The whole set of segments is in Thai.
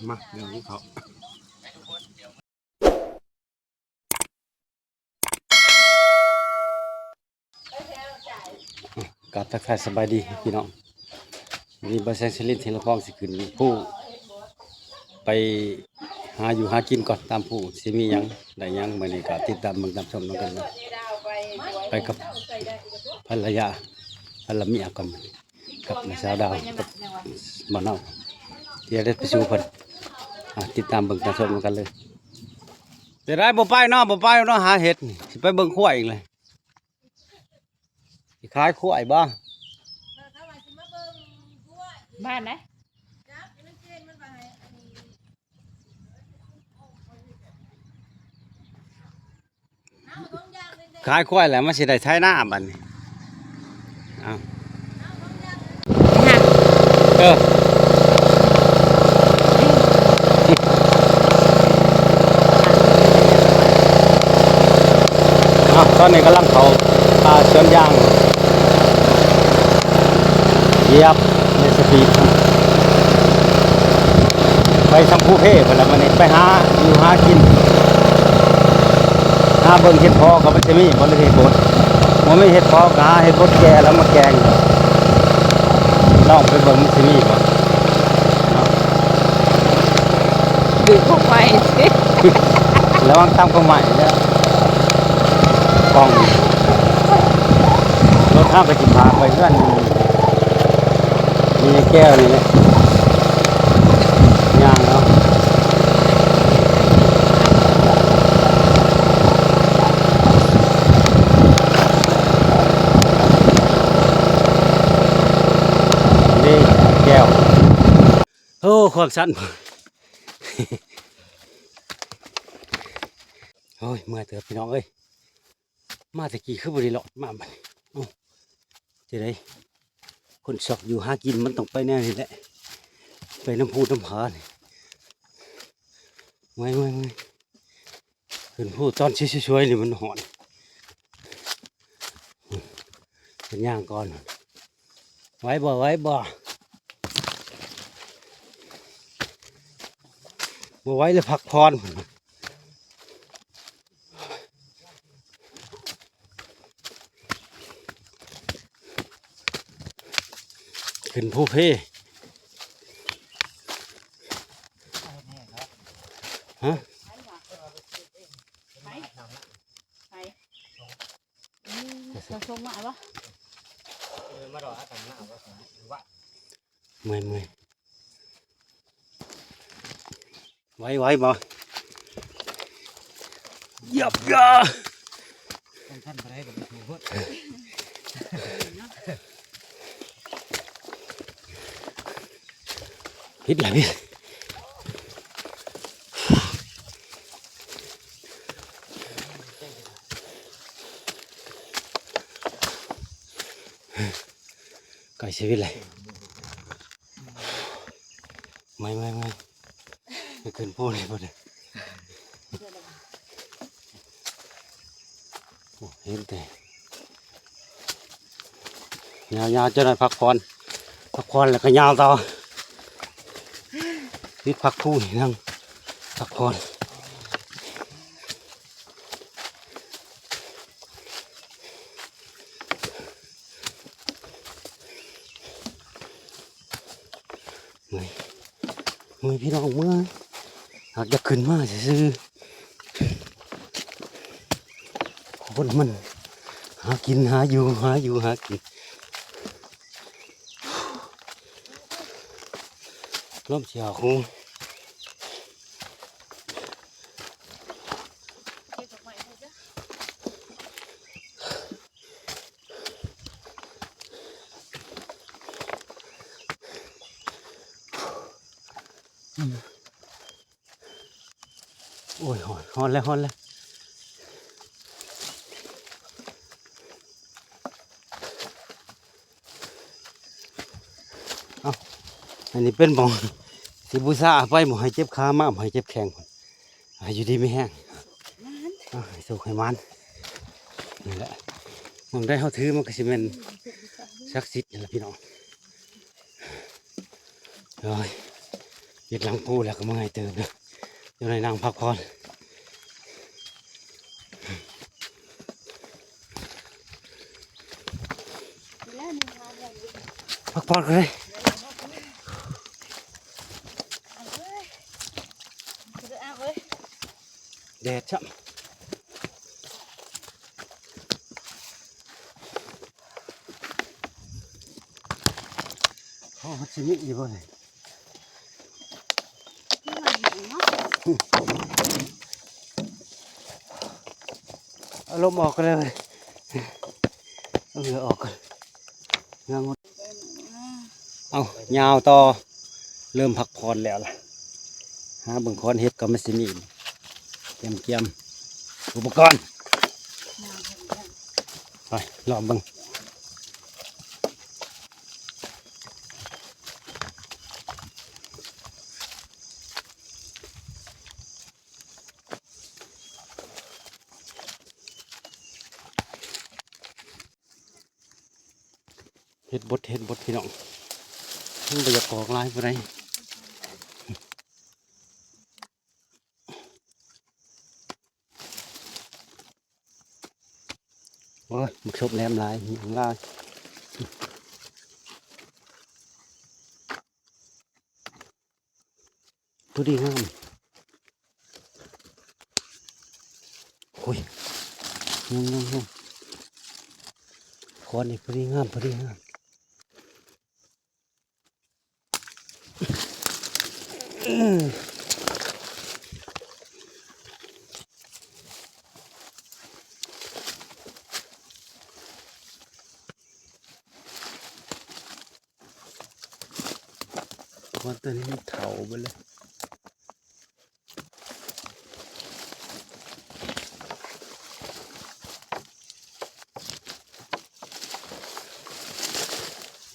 มาเดี๋ยวนี้เขากลับทักทายสบายดีพี่น้องมีบาแซงเซลินเทเลพองสิขึ้นผู้ไปหาอยู่หากินก่อนตามผู้สิมีหยังได้หยังมื้อนี้ก็ติดตามเบิ่งตามชมนำกันนะไปกับภรรยาภรรเมียก่อนกับแม่สาวดาวกับบ่าวเนาเดี๋ยวได้ไปสู่เพิ่นติดตามเบิ่งตามชมนำกันเลยเดี๋ยวได้บ่ไปเนาะบ่ไปเนาะหาเห็ดนี่สิไปเบิ่งขั้วอีกเลยสิขายขั้วอีกบ่ บ้านไหนขายขั้วแล้วมันสิได้ใช้หน้าบัดนี้อ้าวเออตอนนี้กำลังเขาสวนยางเหยียบในสปีดไปทางภูเพ่ไปแล้วมันนี่ไปหาอยู่หากินหาเบิ่งเห็ดพอกับมันจะมีบริเวณบดมันไม่เห็ดพอก็หาเห็ดบดแก่แล้วมาแกงลองไปเบิ่งมันจะมีบ่ ดูพวกไฟสิ แล้วมันทำก็ใหม่แล้วกล้องรถข้ามไปกินพาไปเพื่อนมีแก้วนี่แหละย่างเนาะนี่แก้วโอ้ความสั้นโอ้ยเมื่อเถอะพี่น้องเอ้ยมาตะกี้คือบริหลอดมาบัดจะได้คนสอกอยู่หากินมันต้องไปแน่นี่แหละไปน้ำพุน้ำผานี่ไม่ขึ้นพูดตอนช่วยๆนี่มันหอนเป็นย่างก่อนไว้บ่ไว้แล้วพักพรขึ้นผู้เพ่ฮะเราชมมาปะเมื่อยไว้บ่เหยียบยาพิษอะไรพี่ไก่ชีวิตเลยไม่ขึ้นพูดเลยพูดเลยเห็นแต่ยาวจะได้พักผ่อนแล้วก็ยาวต่อนิดพักคู่นั่งพักผ่อนเมื่อยพี่น้องเมื่อยหากจะขึ้นมาซื้อคนมันหากินหาอยู่หากินร่มเชียวคงโอ้ยฮอนแล้วเอาอันนี้เป็นบ่องสิบูซาไปหมอให้เจ็บขามากหมอให้เจ็บแข้งให้อยู่ดีไม่แห้งให้สุขให้มันนี่แหละมันได้เขาถือมันก็สิเป็นศักดิ์สิทธิ์นี่แหละพี่น้อง เฮ็ดหลังผู้แล้วก็เมื่อยเติมเด้ออยู่ในนั่งพักผ่อนพักผ่อนกันเลยแดดช่ำโอ้มันสิมีอยู่บ่เนี่ยเอาลมออกกันเลยเอาเหงื่อออกกันเหงื่อหมดเอายาวต่อเริ่มพักผ่อนแล้วล่ะหาเบิ่งคอนเฮ็ดก็มันสิมีเกียมอุปกรณ์ไปลองเบิ่งเฮ็ดบดพี่น้องมันบ่อยากออกลายบ่ได้โอ้ยมันชบแหลมลายอย่างลายตัวดีงามโอ้ยงามคอนนี่พอดีงามคอนตัวนี้มันเถาไปเลย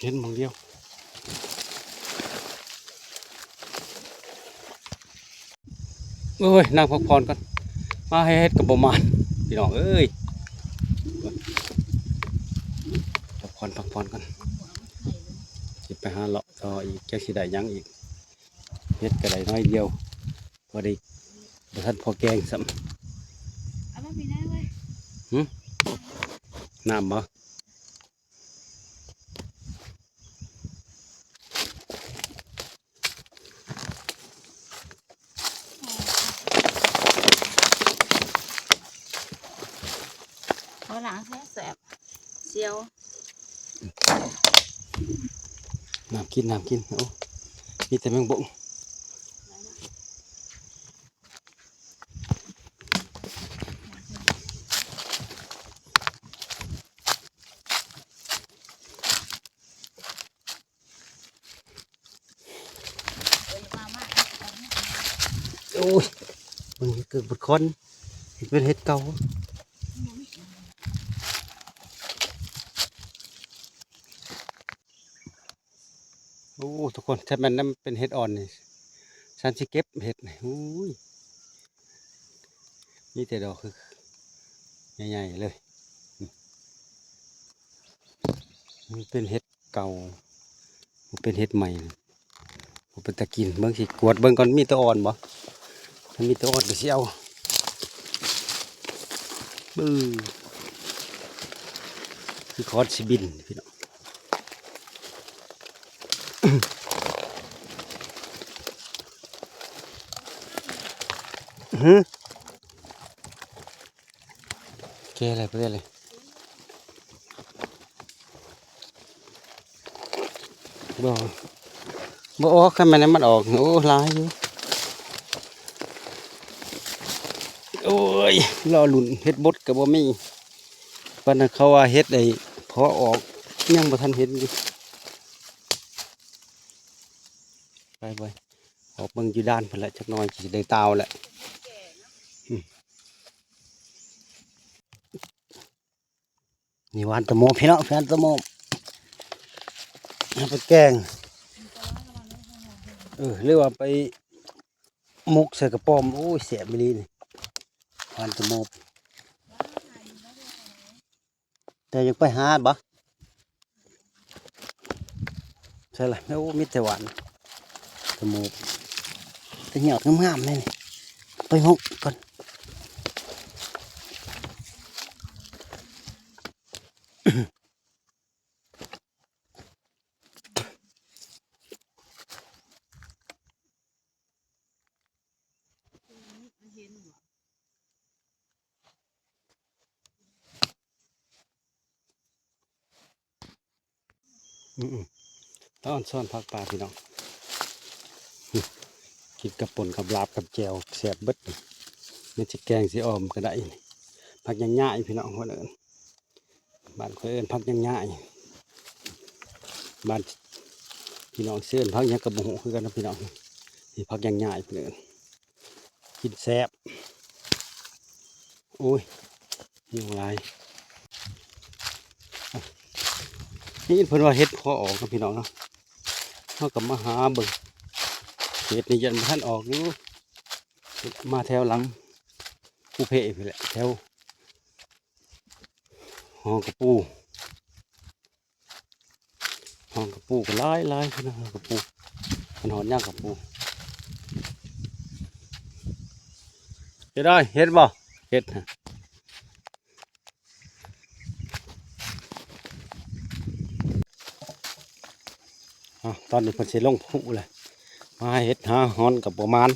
เห็นมองเดียวเอ้ยนั่งพักผ่อนกันมาให้เฮ็ดกับประมาณพี่น้องเอ้ยพักผ่อนกันสิไปหาเลาะต่ออีกแค่สิได้หยังอีกเฮ็ดก็ได้น้อยเดียวพอได้บ่ทันพอแกงซ้ำน้ำบ่ เอาหลังแสบเสียว น้ำกินโอ้มีแต่แมงบงโอ้ยมันเกิดบดคอนเห็ดเป็นเห็ดเก่าโอ้ทุกคนถ้ามันนั่นเป็นเห็ดอ่อนนี่ฉันสิเก็บเห็ดนี่โอ้ยนี่แต่ดอกคือใหญ่ๆเลยมันเป็นเห็ดเก่ามันเป็นเห็ดใหม่มันเป็นตะกินเบิ่งสิกวดเบิ่งก่อนมีตัวอ่อนบ่ถ้ามีตัวอ่อนก็สิเอาบื้อคือคอนสิบินพี่น้องแกอะไรเพื่อนเลยบ่ออกให้มันออกโอ้ลายอยู่โอ้ยรอลุ่นเฮ็ดบดกับบ่มีปานนั้นเขาว่าเฮ็ดได้พอออกยังบ่ทันเห็นอยู่ไปออกเบิ่งอยู่ด้านเพิ่นละจักหน่อยสิได้ตาวแหละนี่หวานตะโมพี่น้องหวานตะโมเอาไปแกงหรือว่าไปมุกใส่กระป๋อมโอ้ยเสียไปเลยนี่หวานตะโมแต่ยังไปหาบ่ใช่ละโอ้มีแต่หวานตะโม แต่หยอดงามๆเลยนี่ไปหกก่อนต้อนซ่อนผักปลาพี่น้องกินกับป่นกับลาบกับแจวแซ่บเบิดนี่จะแกงสีออมก็ได้ผักยังง่ายพี่น้องคนอื่นบ้านคนอื่นผักยังง่ายบ้านพี่น้องเสื่อนพักยังกระบุงคือกันนะพี่น้องนี่พักยังง่ายพี่น้องกินแซ่บโอ้ยยิ่งไรนี่เพิ่นว่าเฮ็ดพอออกนะพี่น้องเนาะเขากับมาหาเบิ่งเฮ็ดนี่ยันท่านออกอยู่มาแถวหลังผู้เพไปแหละแถวห้องกระปูห้องกระปูก็หลายพี่น้องห้องกระปูมันหอนย่างกระปูเฮ็ดได้เฮ็ดบ่เฮ็ดตอนนี้เพิ่นสิลงผู้เลยมาเฮ็ดหาหอนกับประมาณ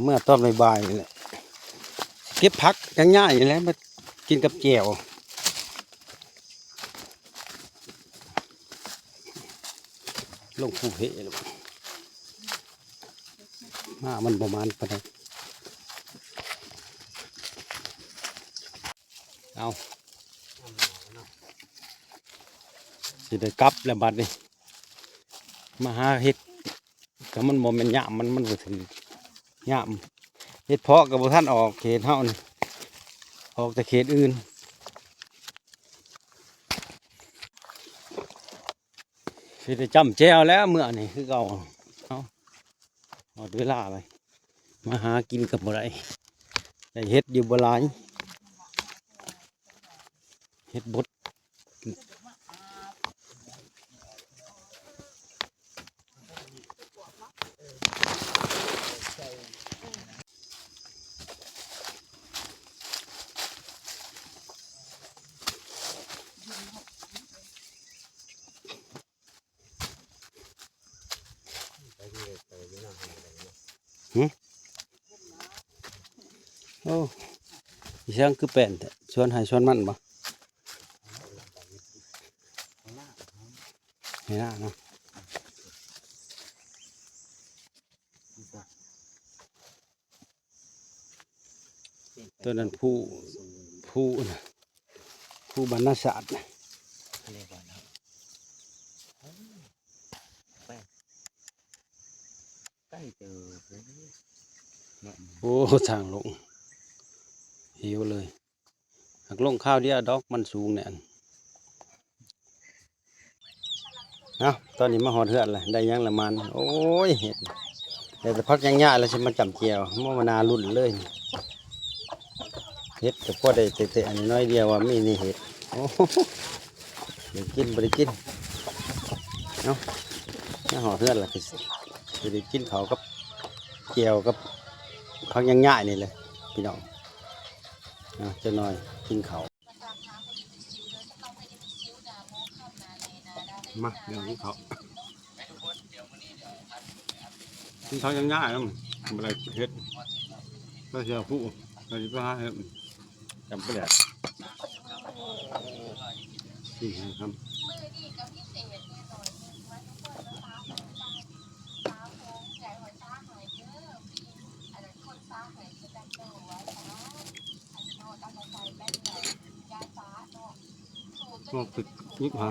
เมื่อตอนบ่ายๆนี่แหละเก็บผักง่ายๆแล้วมากินกับแจ่วลงผู้เพเลยมามันประมาณปานใดเอาสิได้กลับแล้วบัดนี้มาหาเฮ็ดก็มันบ่แม่นยามมันบ่ถึงยามเฮ็ดเพาะกับบ่ทันออกเขตเฮานี่ออกแต่เขตอื่นสิได้จำแจวแล้วเมื่อนี่คือเก่าเอาหมดเวลาไปมาหากินกับบ่ได้ได้เฮ็ดอยู่บ่หลายเฮ็ดบดโอ้ยเสียงคือเป็นแต่ชวนให้ชวนมันบ่เห็นหน้าเนาะตัวนั้นผู้นะผู้บรรณศาสตร์นะโอ้ทางลงหิวเลยหากลงข้าวเดียวดอกมันสูงเนี่ยเอาตอนนี้มาหอดเหือดเลยได้ยังละมันโอ้ยเห็ดแต่พักยังง่ายแล้วฉันมาจำเจียวมานารุ่นเลยเห็ดแต่พอได้เตะๆอันนี้น้อยเดียวว่ามีนี่เห็ดโอ้เดี๋ยวกินบริกินเนาะมาหอดเหือดละจะได้กินเขากับเจียวกับพักยังง่ายนี่เลยพี่น้องจะหน่อยกินเขามาเดี๋ยวกินเขากินเขายังง่ายนะอะไรเฮ็ดก็เชียวผู้เราจะไปหาเฮ็ดจำไปแล้วนี่ครับก็ฝึกยิบหา